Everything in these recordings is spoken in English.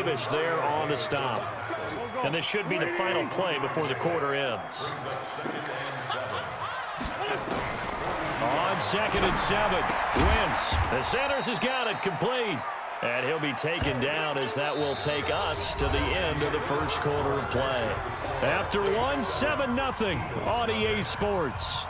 Davis there on the stop. And this should be the final play before the quarter ends. On 2nd and 7, Wentz. The Sanders has got it complete. And he'll be taken down as that will take us to the end of the first quarter of play. After one, 7-0 on EA Sports.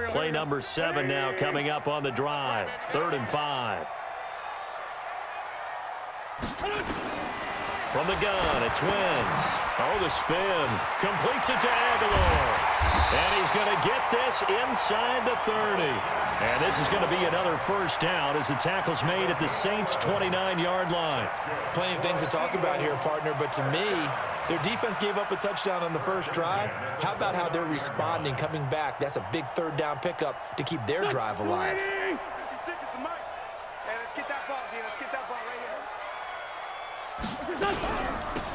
Play number 7 now coming up on the drive. 3rd and 5. From the gun, it's Wentz. Oh, the spin. Completes it to Aguilar. And he's going to get this inside the 30. And this is going to be another first down as the tackle's made at the Saints' 29-yard line. Plenty of things to talk about here, partner, but to me, their defense gave up a touchdown on the first drive. How about how they're responding, coming back? That's a big 3rd down pickup to keep their drive alive.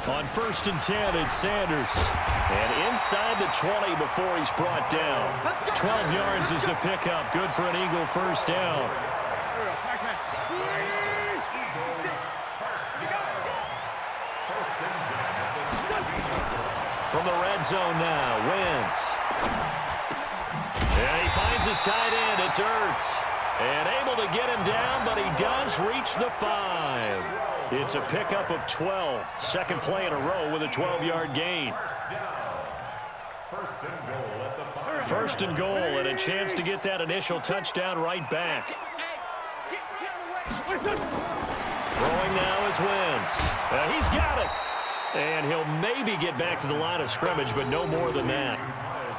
On 1st and 10, it's Sanders. And inside the 20 before he's brought down. 12 yards is the pickup. Good for an Eagle first down. From the red zone now, Wentz. And he finds his tight end. It's Ertz. And able to get him down, but he does reach the 5. It's a pickup of 12. Second play in a row with a 12-yard gain. First and goal, and a chance to get that initial touchdown right back. Throwing now is Wentz. He's got it. And he'll maybe get back to the line of scrimmage, but no more than that.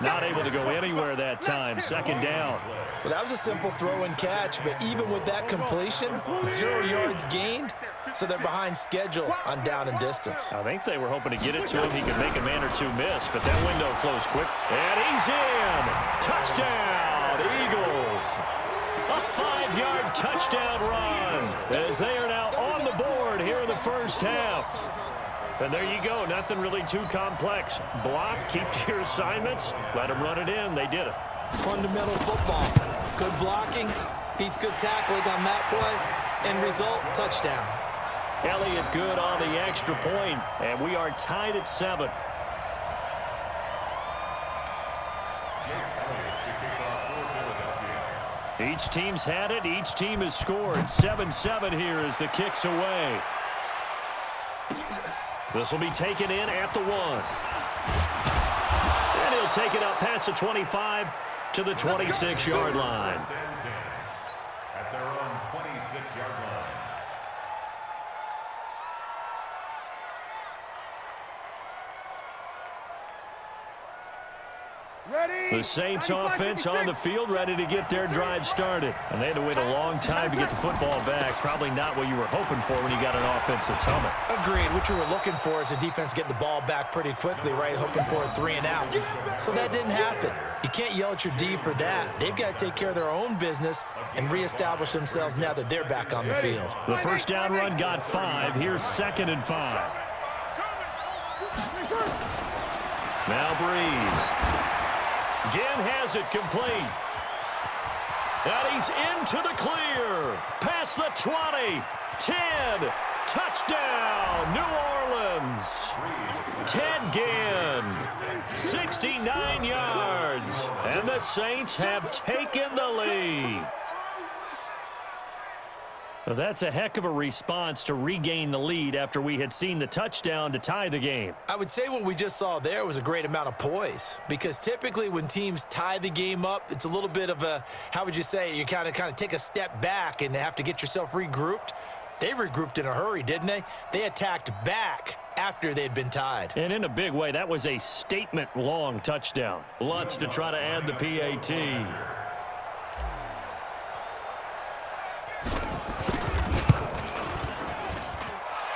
Not able to go anywhere that time. 2nd down. Well, that was a simple throw and catch, but even with that completion, 0 yards gained, so they're behind schedule on down and distance. I think they were hoping to get it to him. He could make a man or two miss, but that window closed quick. And he's in. Touchdown, Eagles. A 5-yard touchdown run as they are now on the board here in the first half. And there you go. Nothing really too complex. Block, keep to your assignments, let them run it in. They did it. Fundamental football. Good blocking, beats good tackling on that play, and result, touchdown. Elliott good on the extra point, and we are tied at 7. Each team's had it. Each team has scored. 7-7 here as the kick's away. This will be taken in at the 1. And he'll take it up past the 25 to the 26-yard line. At their own 26-yard line. The Saints offense on the field, ready to get their drive started. And they had to wait a long time to get the football back. Probably not what you were hoping for when you got an offense that's humming. Agreed. What you were looking for is the defense getting the ball back pretty quickly, right? Hoping for a 3 and out. So that didn't happen. You can't yell at your D for that. They've got to take care of their own business and reestablish themselves now that they're back on the field. The first down run got 5. Here's 2nd and 5. Now Breeze. Again has it complete. And he's into the clear. Past the 20. 10. Touchdown, New Orleans. Ted Ginn. 69 yards. And the Saints have taken the lead. Well, that's a heck of a response to regain the lead after we had seen the touchdown to tie the game. I would say what we just saw there was a great amount of poise, because typically when teams tie the game up, it's a little bit of a, how would you say, you kind of take a step back and have to get yourself regrouped. They regrouped in a hurry, didn't they? They attacked back after they'd been tied. And in a big way, that was a statement-long touchdown. Lutz to try to add the PAT.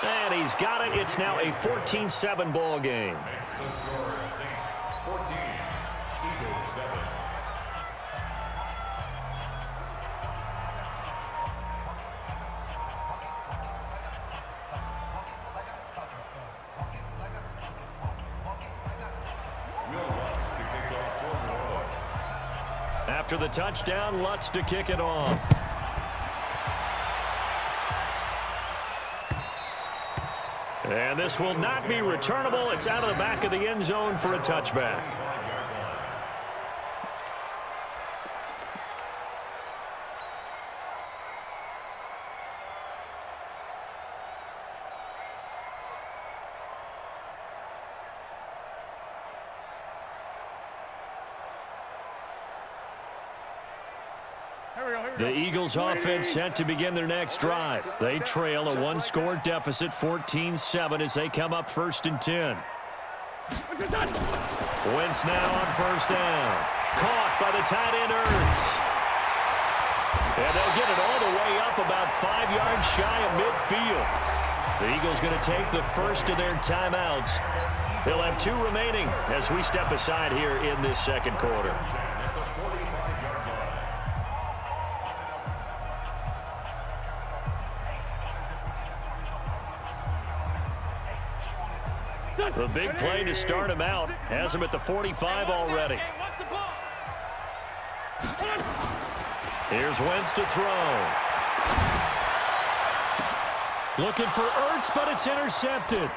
And he's He's got it. It's now a 14-7 ball game. The score, Saints 14, Eagles 7. After the touchdown, Lutz to kick it off. And this will not be returnable. It's out of the back of the end zone for a touchback. The Eagles offense set to begin their next drive. They trail a one-score deficit, 14-7, as they come up 1st and 10. Wentz now on 1st down. Caught by the tight end, Ertz. And they'll get it all the way up about 5 yards shy of midfield. The Eagles going to take the first of their timeouts. They'll have 2 remaining as we step aside here in this second quarter. The big play to start him out has him at the 45 already. Here's Wentz to throw. Looking for Ertz, but it's intercepted.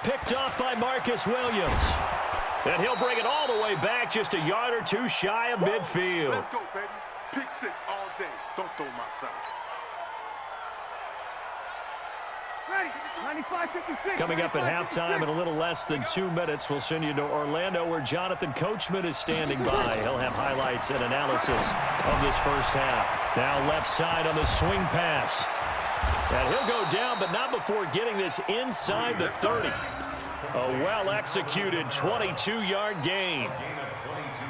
Picked off by Marcus Williams. And he'll bring it all the way back just a yard or 2 shy of midfield. Let's go, baby. Pick 6 all day. Don't throw my side. Coming up at halftime in a little less than 2 minutes, we'll send you to Orlando where Jonathan Coachman is standing by. He'll have highlights and analysis of this first half. Now left side on the swing pass. And he'll go down, but not before getting this inside the 30. A well-executed 22-yard gain.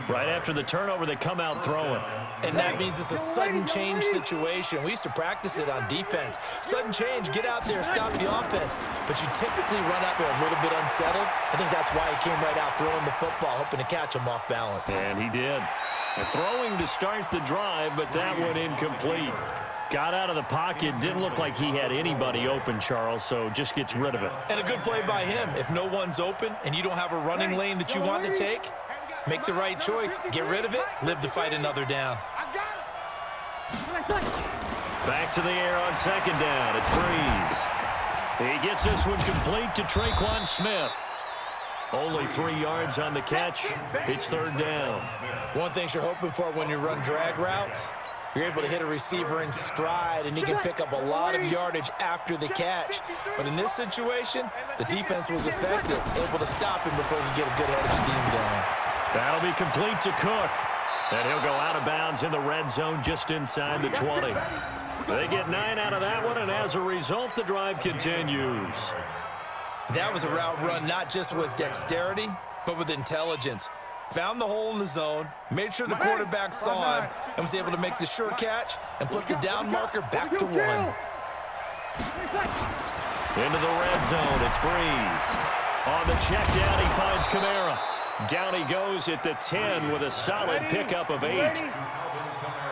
Right after the turnover, they come out throwing. And that means it's a sudden change situation. We used to practice it on defense. Sudden change, get out there, stop the offense. But you typically run out there a little bit unsettled. I think that's why he came right out throwing the football, hoping to catch him off balance. And he did. Throwing to start the drive, but that one incomplete. Got out of the pocket, didn't look like he had anybody open, Charles, so just gets rid of it. And a good play by him. If no one's open and you don't have a running lane that you want to take, make the right choice, get rid of it, live to fight another down. Back to the air on 2nd down. It's Breeze. He gets this one complete to Traquan Smith. Only 3 yards on the catch. It's 3rd down. One thing you're hoping for when you run drag routes, you're able to hit a receiver in stride, and he can pick up a lot of yardage after the catch. But in this situation, the defense was effective, able to stop him before he could get a good head of steam going. That'll be complete to Cook. And he'll go out of bounds in the red zone just inside the 20. They get 9 out of that one, and as a result, the drive continues. That was a route run not just with dexterity, but with intelligence. Found the hole in the zone, made sure the quarterback saw him, and was able to make the sure catch and flip the down marker back to 1. Into the red zone, it's Breeze. On the check down, he finds Kamara. Down he goes at the 10 with a solid pickup of 8.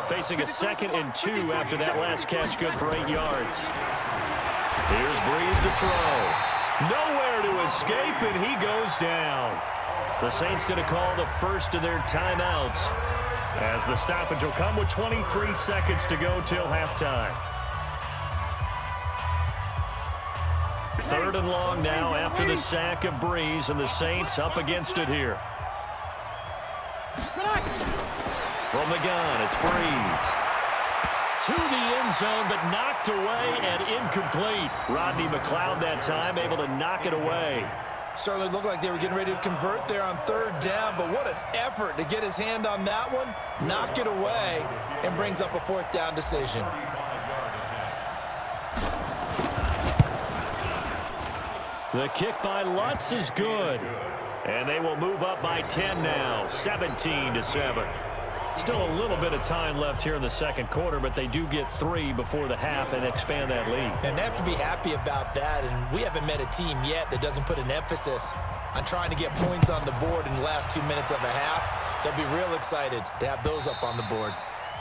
Facing a 2nd and 2 after that last catch, good for 8 yards. Here's Breeze to throw. Nowhere to escape, and he goes down. The Saints going to call the first of their timeouts as the stoppage will come with 23 seconds to go till halftime. 3rd and long now after the sack of Breeze, and the Saints up against it here. From the gun, it's Breeze. To the end zone, but knocked away and incomplete. Rodney McLeod that time able to knock it away. Certainly looked like they were getting ready to convert there on 3rd down, but what an effort to get his hand on that one, knock it away, and brings up a 4th down decision. The kick by Lutz is good. And they will move up by 10 now, 17-7. Still a little bit of time left here in the second quarter, but they do get 3 before the half and expand that lead. And they have to be happy about that, and we haven't met a team yet that doesn't put an emphasis on trying to get points on the board in the last 2 minutes of a half. They'll be real excited to have those up on the board.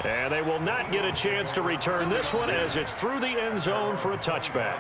And they will not get a chance to return this one as it's through the end zone for a touchback.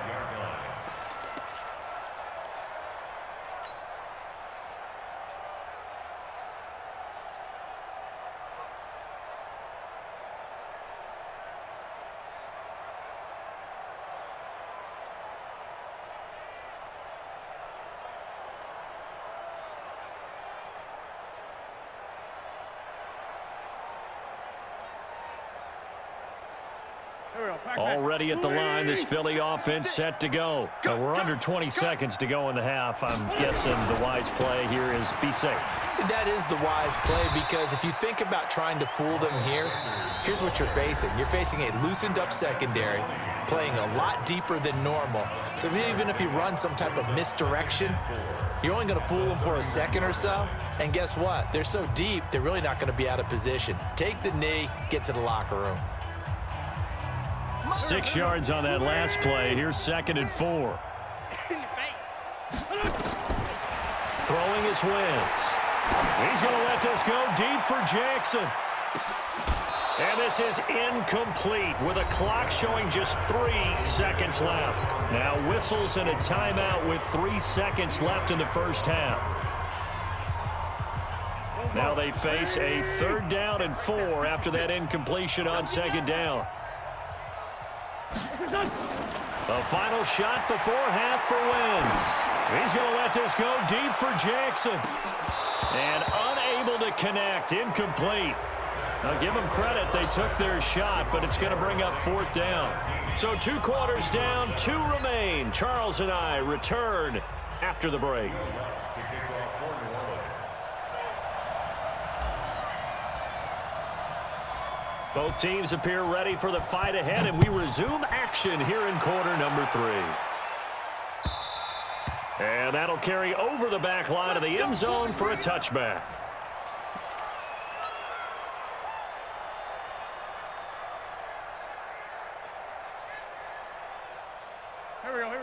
Already at the line, this Philly offense set to go. We're under 20 seconds to go in the half. I'm guessing the wise play here is be safe. That is the wise play, because if you think about trying to fool them here, here's what you're facing. You're facing a loosened up secondary, playing a lot deeper than normal. So even if you run some type of misdirection, you're only going to fool them for a second or so. And guess what? They're so deep, they're really not going to be out of position. Take the knee, get to the locker room. 6 yards on that last play. Here's 2nd and 4. Throwing his Wentz. He's going to let this go deep for Jackson. And this is incomplete with a clock showing just 3 seconds left. Now whistles and a timeout with 3 seconds left in the first half. Now they face a 3rd down and 4 after that incompletion on 2nd down. The final shot before half for Wentz. He's going to let this go deep for Jackson. And unable to connect, incomplete. Now give them credit, they took their shot, but it's going to bring up 4th down. So 2 quarters down, 2 remain. Charles and I return after the break. Both teams appear ready for the fight ahead, and we resume action here in quarter number 3. And that'll carry over the back line of the end zone for a touchback.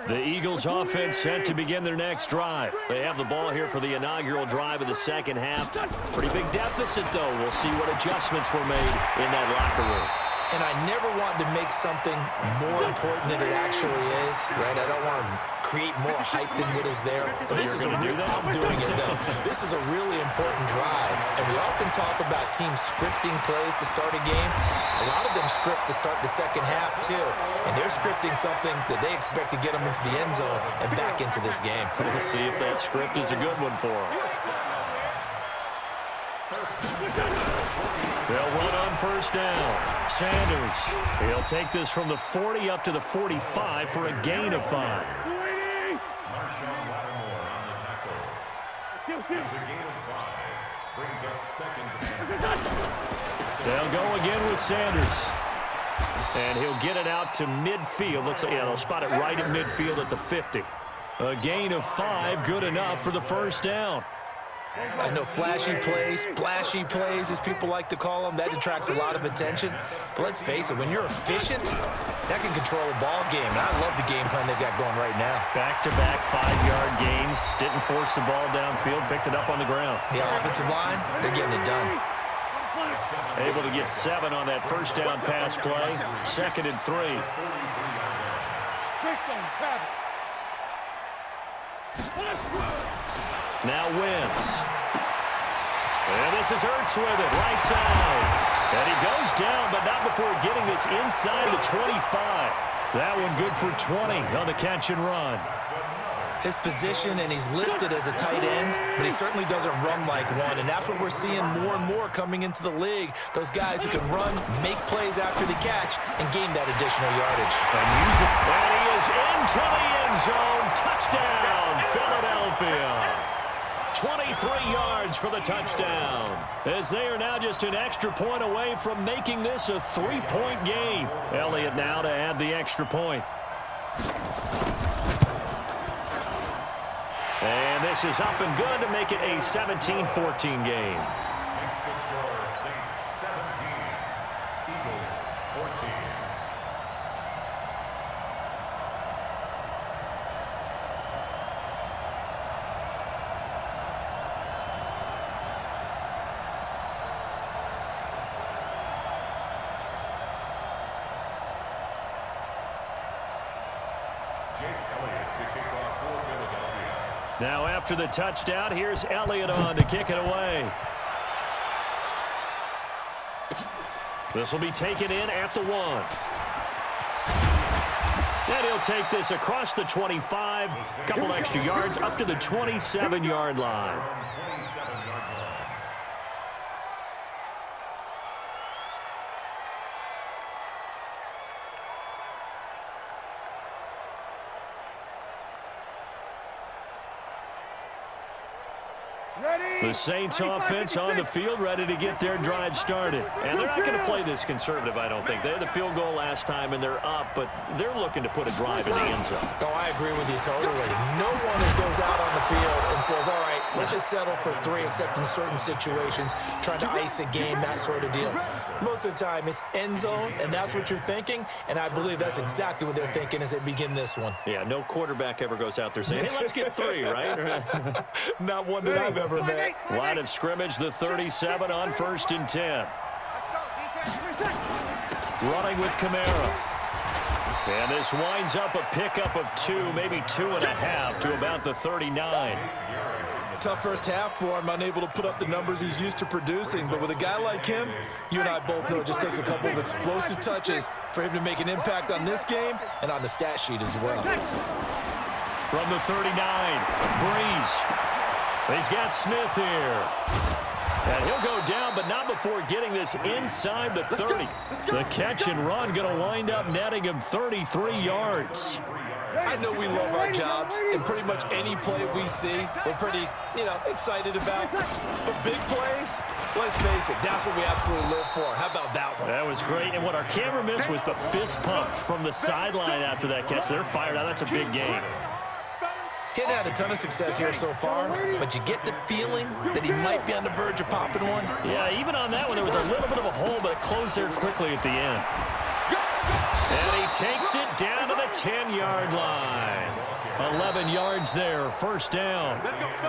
The Eagles offense set to begin their next drive. They have the ball here for the inaugural drive of the second half. Pretty big deficit, though. We'll see what adjustments were made in that locker room. And I never want to make something more important than it actually is, right? I don't want to create more hype than what is there. But this is I'm doing it, though. This is a really important drive. And we often talk about teams scripting plays to start a game. A lot of them script to start the second half, too. And they're scripting something that they expect to get them into the end zone and back into this game. We'll see if that script is a good one for them. They'll run on 1st down. Sanders, he'll take this from the 40 up to the 45 for a gain of 5. They'll go again with Sanders. And he'll get it out to midfield. Looks like, yeah, they'll spot it right at midfield at the 50. A gain of 5, good enough for the 1st down. I know flashy plays, splashy plays, as people like to call them, that attracts a lot of attention. But let's face it, when you're efficient, that can control a ball game. And I love the game plan they've got going right now. Back-to-back 5-yard gains. Didn't force the ball downfield, picked it up on the ground. The offensive line, they're getting it done. Able to get 7 on that 1st down pass play. 2nd and 3. Now Wentz. And this is Ertz with it, right side. And he goes down, but not before getting this inside the 25. That one good for 20 on the catch and run. His position, and he's listed as a tight end, but he certainly doesn't run like one. And that's what we're seeing more and more coming into the league. Those guys who can run, make plays after the catch, and gain that additional yardage. And he is into the end zone. Touchdown, Philadelphia. 23 yards for the touchdown, as they are now just an extra point away from making this a 3-point game. Elliott now to add the extra point. And this is up and good to make it a 17-14 game. Now after the touchdown, here's Elliott on to kick it away. This will be taken in at the 1. And he'll take this across the 25, a couple extra yards up to the 27-yard line. The Saints offense on the field, ready to get their drive started. And they're not going to play this conservative, I don't think. They had the field goal last time, and they're up, but they're looking to put a drive in the end zone. Oh, I agree with you totally. No one that goes out on the field and says, all right, let's just settle for 3, except in certain situations, trying to ice a game, that sort of deal. Most of the time, it's end zone, and that's what you're thinking, and I believe that's exactly what they're thinking as they begin this one. Yeah, no quarterback ever goes out there saying, hey, let's get 3, right? Not one that I've ever met. Line of scrimmage, the 37 on 1st and 10. Running with Kamara. And this winds up a pickup of 2, maybe 2.5 to about the 39. Tough first half for him, unable to put up the numbers he's used to producing. But with a guy like him, you and I both know it just takes a couple of explosive touches for him to make an impact on this game and on the stat sheet as well. From the 39, Breeze. He's got Smith here. And he'll go down, but not before getting this inside the 30. The catch and run going to wind up netting him 33 yards. I know we love our jobs, and pretty much any play we see, we're pretty, excited about. But big plays, let's face it, that's what we absolutely live for. How about that one? That was great, and what our camera missed was the fist pump from the sideline after that catch. They're fired out. That's a big game. He hadn't had a ton of success here so far, but you get the feeling that he might be on the verge of popping one. Yeah, even on that one, there was a little bit of a hole, but it closed there quickly at the end. And he takes it down to the 10-yard line. 11 yards there, first down.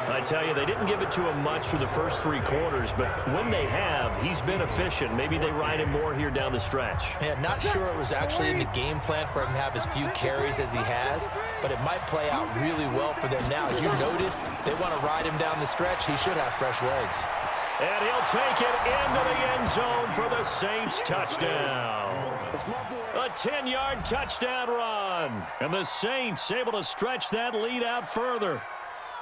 I tell you, they didn't give it to him much for the first 3 quarters, but when they have, he's been efficient. Maybe they ride him more here down the stretch. Yeah, not sure it was actually in the game plan for him to have as few carries as he has, but it might play out really well for them now. As you noted, they want to ride him down the stretch. He should have fresh legs. And he'll take it into the end zone for the Saints touchdown. A 10-yard touchdown run. And the Saints able to stretch that lead out further.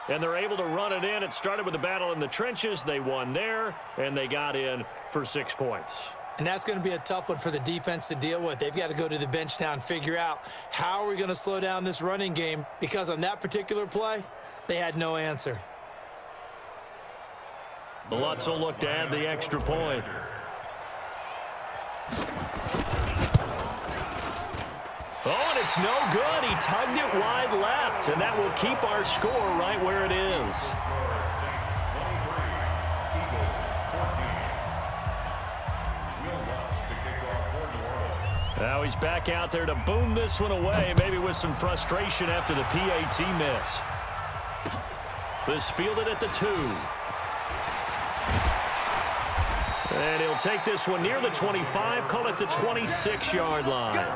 And they're able to run it in. It started with a battle in the trenches. They won there, and they got in for 6 points. And that's going to be a tough one for the defense to deal with. They've got to go to the bench now and figure out how are we going to slow down this running game, because on that particular play, they had no answer. Lutz will look to add the extra point. Oh, and it's no good. He tugged it wide left, and that will keep our score right where it is. Now he's back out there to boom this one away, maybe with some frustration after the PAT miss. This fielded at the 2. And he'll take this one near the 25, call it the 26-yard line.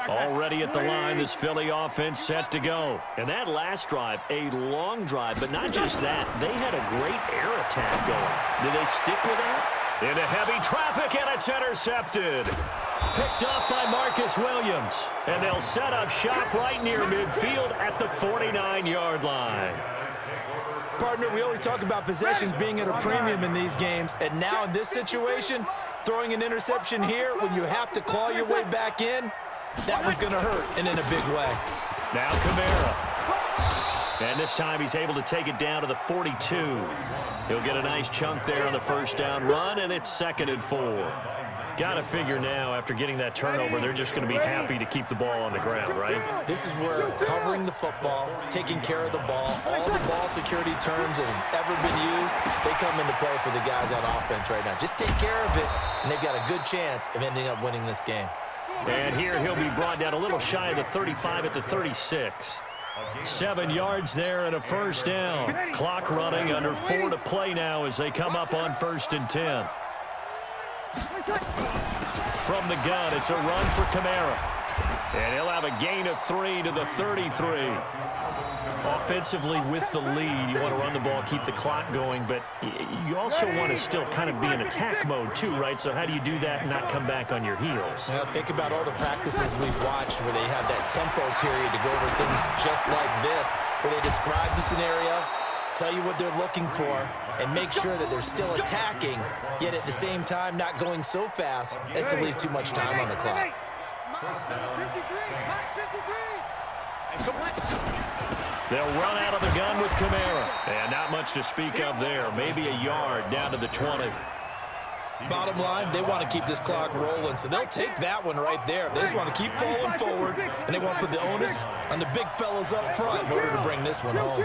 Already at the line, this Philly offense set to go. And that last drive, a long drive, but not just that. They had a great air attack going. Did they stick with that? Into heavy traffic, and it's intercepted. Picked up by Marcus Williams. And they'll set up shop right near midfield at the 49-yard line. Partner, we always talk about possessions being at a premium in these games, and now in this situation, throwing an interception here when you have to claw your way back in, that one's going to hurt, and in a big way. Now Kamara. And this time he's able to take it down to the 42. He'll get a nice chunk there on the first down run, and it's 2nd and 4. Got to figure now, after getting that turnover, they're just going to be happy to keep the ball on the ground, right? This is where covering the football, taking care of the ball, all the ball security terms that have ever been used, they come into play for the guys on offense right now. Just take care of it, and they've got a good chance of ending up winning this game. And here he'll be brought down a little shy of the 35 at the 36. 7 yards there and a first down. Clock running, under 4 to play now as they come up on 1st and 10. From the gun, it's a run for Kamara. And he'll have a gain of 3 to the 33. Offensively with the lead, you want to run the ball, keep the clock going, but you also want to still kind of be in attack mode too, right? So how do you do that and not come back on your heels? Well, think about all the practices we've watched where they have that tempo period to go over things just like this, where they describe the scenario, tell you what they're looking for, and make sure that they're still attacking, yet at the same time not going so fast as to leave too much time on the clock. They'll run out of the gun with Kamara. And not much to speak of there. Maybe a yard down to the 20. Bottom line, they want to keep this clock rolling, so they'll take that one right there. They just want to keep falling forward, and they want to put the onus on the big fellas up front in order to bring this one home.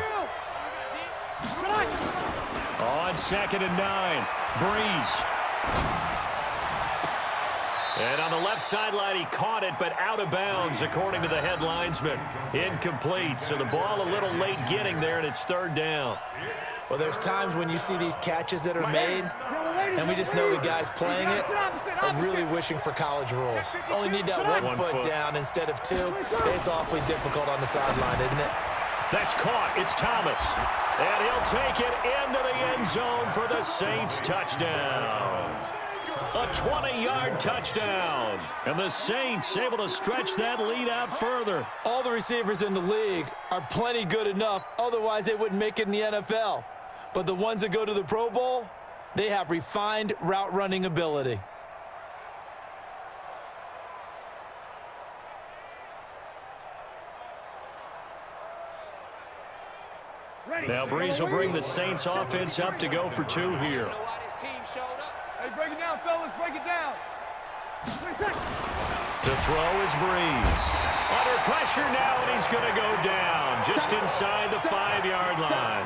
On 2nd and 9, Breeze. And on the left sideline, he caught it, but out of bounds, according to the head linesman. Incomplete, so the ball a little late getting there, and it's 3rd down. Well, there's times when you see these catches that are made, and we just know the guys playing it are really wishing for college rules. Only need that one foot down instead of 2. It's awfully difficult on the sideline, isn't it? That's caught. It's Thomas. And he'll take it into the end zone for the Saints touchdown. A 20-yard touchdown. And the Saints able to stretch that lead out further. All the receivers in the league are plenty good enough. Otherwise, they wouldn't make it in the NFL. But the ones that go to the Pro Bowl, they have refined route running ability. Now Breeze will bring the Saints offense up to go for 2 here. Hey, break it down, fellas. Break it down. To throw is Breeze. Under pressure now, and he's going to go down just inside the 5-yard line.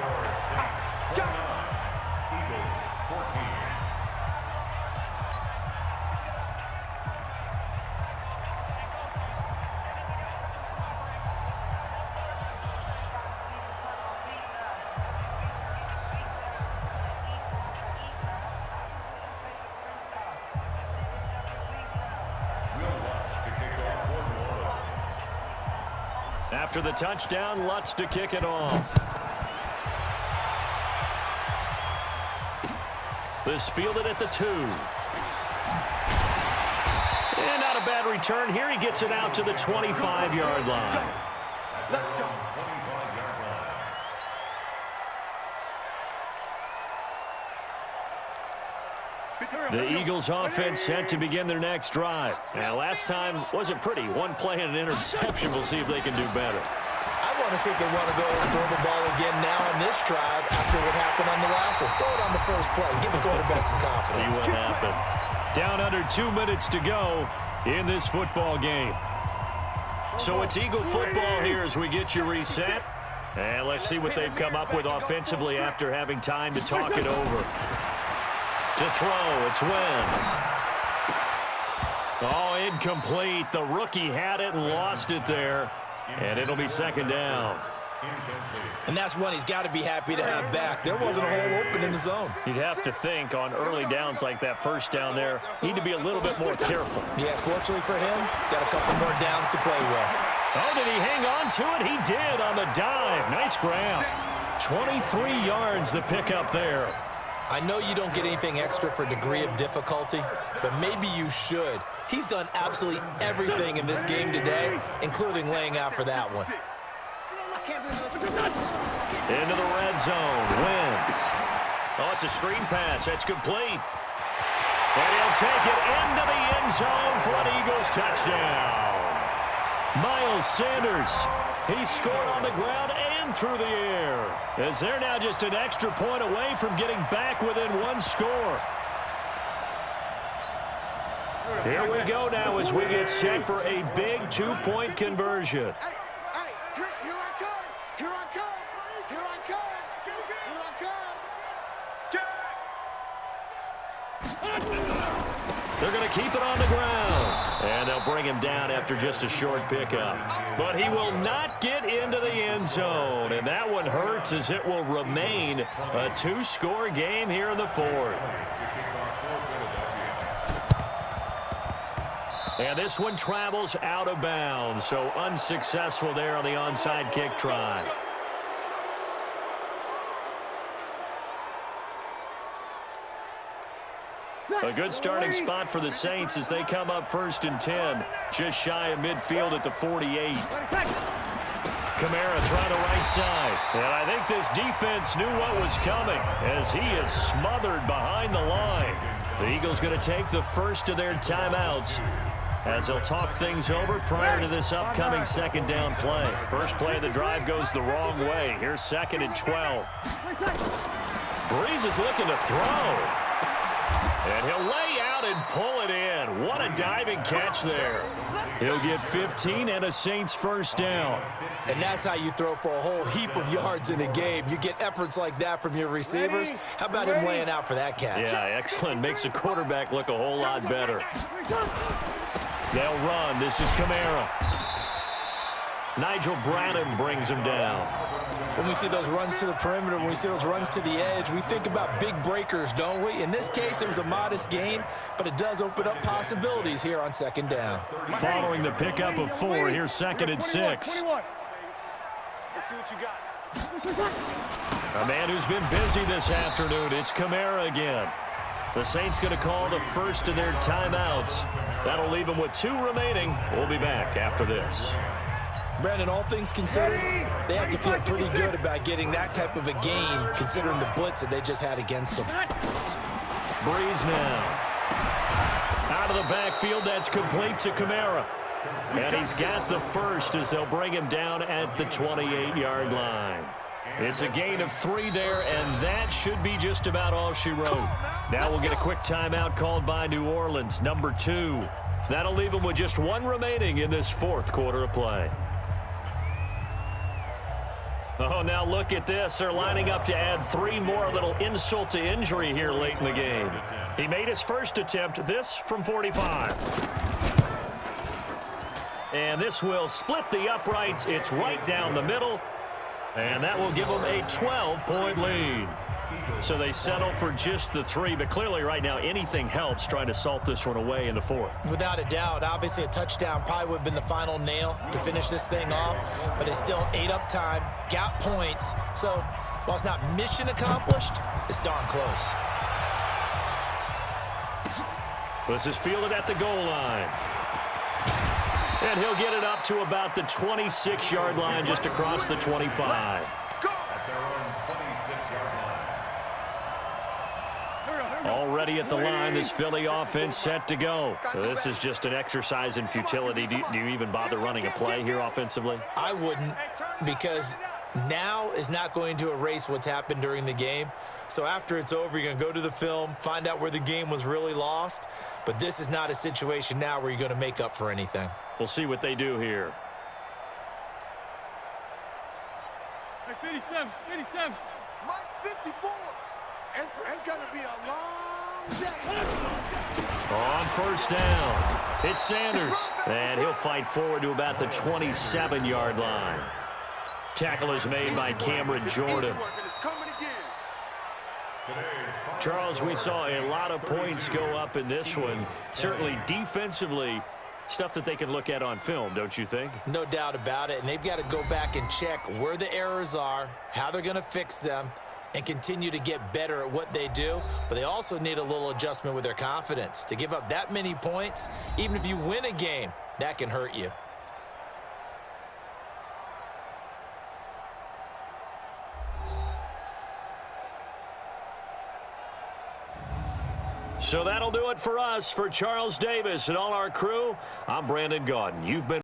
After the touchdown, Lutz to kick it off. This fielded at the 2. And not a bad return here. He gets it out to the 25-yard line. Let's go. The Eagles offense set to begin their next drive. Now, last time wasn't pretty. One play and an interception. We'll see if they can do better. I want to see if they want to go and throw the ball again now on this drive after what happened on the last one. Throw it on the first play. Give the quarterback some confidence. See what happens. Down under 2 minutes to go in this football game. So it's Eagle football here as we get you reset. And let's see what they've come up with offensively after having time to talk it over. To throw, it's Wentz. Oh, incomplete. The rookie had it and lost it there. And it'll be 2nd down. And that's one he's got to be happy to have back. There wasn't a hole open in the zone. You'd have to think on early downs like that first down there, need to be a little bit more careful. Yeah, fortunately for him, got a couple more downs to play with. Oh, did he hang on to it? He did on the dive. Nice grab. 23 yards the pickup there. I know you don't get anything extra for degree of difficulty, but maybe you should. He's done absolutely everything in this game today, including laying out for that one. Into the red zone. Wentz. Oh, it's a screen pass. That's complete. And he'll take it into the end zone for an Eagles touchdown. Miles Sanders. He scored on the ground and through the air, as they're now just an extra point away from getting back within 1 score. Here we go now as we get set for a big 2-point conversion. Here I come. Here I come. Here I come. Here I come. They're going to keep it on the ground. And they'll bring him down after just a short pickup. But he will not get into the end zone. And that one hurts as it will remain a 2-score game here in the 4th. And this one travels out of bounds, so unsuccessful there on the onside kick try. A good starting spot for the Saints as they come up 1st and 10, just shy of midfield at the 48. Kamara trying the right side. And I think this defense knew what was coming as he is smothered behind the line. The Eagles going to take the first of their timeouts as they'll talk things over prior to this upcoming second down play. First play of the drive goes the wrong way. Here's 2nd and 12. Breeze is looking to throw. And he'll lay out and pull it in. What a diving catch there. He'll get 15 and a Saints first down. And that's how you throw for a whole heap of yards in a game. You get efforts like that from your receivers. How about him laying out for that catch? Yeah, excellent. Makes the quarterback look a whole lot better. They'll run. This is Kamara. Nigel Bradham brings him down. When we see those runs to the perimeter, when we see those runs to the edge, we think about big breakers, don't we? In this case, it was a modest gain, but it does open up possibilities here on 2nd down. Following the pickup of 4, here's 2nd and 6. Let's see what you got. A man who's been busy this afternoon. It's Kamara again. The Saints going to call the first of their timeouts. That'll leave them with 2 remaining. We'll be back after this. Brandon, all things considered, they have to feel pretty good about getting that type of a gain, considering the blitz that they just had against them. Breeze now. Out of the backfield, that's complete to Kamara. And he's got the first as they'll bring him down at the 28-yard line. It's a gain of 3 there, and that should be just about all she wrote. Now we'll get a quick timeout called by New Orleans, number 2. That'll leave them with just 1 remaining in this 4th quarter of play. Oh, now look at this. They're lining up to add 3 more, little insult to injury here late in the game. He made his first attempt, this from 45. And this will split the uprights. It's right down the middle. And that will give them a 12-point lead. So they settle for just the 3, but clearly right now anything helps trying to salt this one away in the 4th. Without a doubt, obviously a touchdown probably would have been the final nail to finish this thing off, but it's still ate up time, got points. So while it's not mission accomplished, it's darn close. This is fielded at the goal line. And he'll get it up to about the 26-yard line just across the 25. Already at the line, this Philly offense set to go. This is just an exercise in futility. Do you even bother running a play here offensively? I wouldn't, because now is not going to erase what's happened during the game. So after it's over, you're going to go to the film, find out where the game was really lost. But this is not a situation now where you're going to make up for anything. We'll see what they do here. Hey, 57. Mike 54. It's going to be a long day. On first down, it's Sanders. And he'll fight forward to about the 27-yard line. Tackle is made by Cameron Jordan. Charles, we saw a lot of points go up in this one. Certainly defensively, stuff that they can look at on film, don't you think? No doubt about it. And they've got to go back and check where the errors are, how they're going to fix them, and continue to get better at what they do. But they also need a little adjustment with their confidence. To give up that many points, even if you win a game, that can hurt you. So that'll do it for us. For Charles Davis and all our crew, I'm Brandon Gaudin. You've been